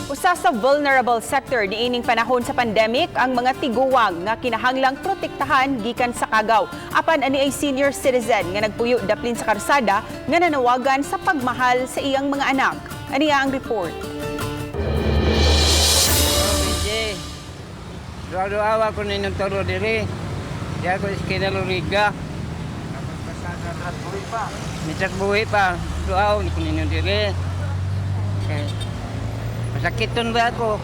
Usa sa vulnerable sector niining panahon sa pandemic ang mga tiguwang nga kinahanglang protektahan gikan sa kagaw. Apan ani ay senior citizen nga nagpuyo daplin sa karsada nga nanawagan sa pagmahal sa iyang mga anak. Aniya ang report. Doa-doa ko ninyong toro diri. Diya ko iskina Lorega. Misak buhi pa. Doa ko ninyong diri. Masakiton ba ako?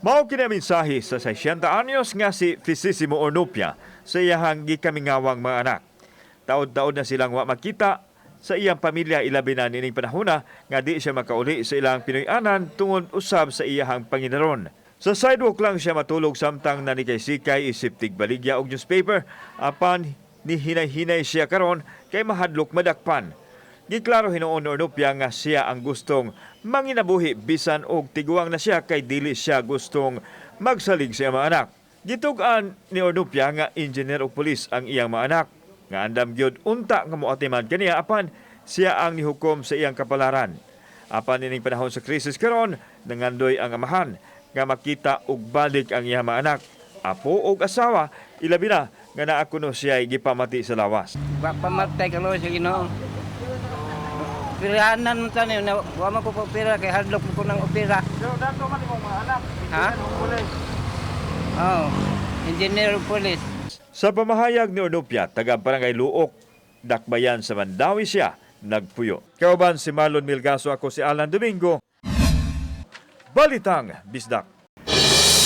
Mao kini mensahe sa 60 anyos nga si Fisisimo Ornopia sa iyang gikamingawang mga anak. Taod-taod na silang wa makita sa iyang pamilya ilabi na nining panahona nga di siya makauli sa ilang Pinoy-anan tungod usab sa iyang Panginoon. Sa sidewalk lang siya matulog samtang nanikay-sikay isip tigbaligya og newspaper apan ni hinay-hinay siya karon kay mahadlok madakpan. Giklaro hinuon Ornopia nga siya ang gustong manginabuhi bisan og tiguang na siya kay dili siya gustong magsalig sa iyang mga anak. Gitug-an ni Ornopia nga engineer o pulis ang iyang mga anak nga andam gyud unta nga moatiman kaniya apan siya ang nihukom sa iyang kapalaran. Apan ining panahon sa krisis karon nangandoy ang amahan nga makita og balik ang iyang mga anak, apo og asawa, ilabi na nga naa kuno siya gipamati sa lawas. Wa pamatay ka lo sa Ginoo. Pirahanan mo tayo, wala ko pira kay hardlock ko ng opera. Pero dato man imong mga anak, Ha? Oh, engineer police. Sa pamahayag ni Ornopia, taga Barangay Luok, Dakbayan sa Mandawi siya, Nagpuyo. Kauban si Marlon Milgaso, ako si Alan Domingo. Balitang Bisdak.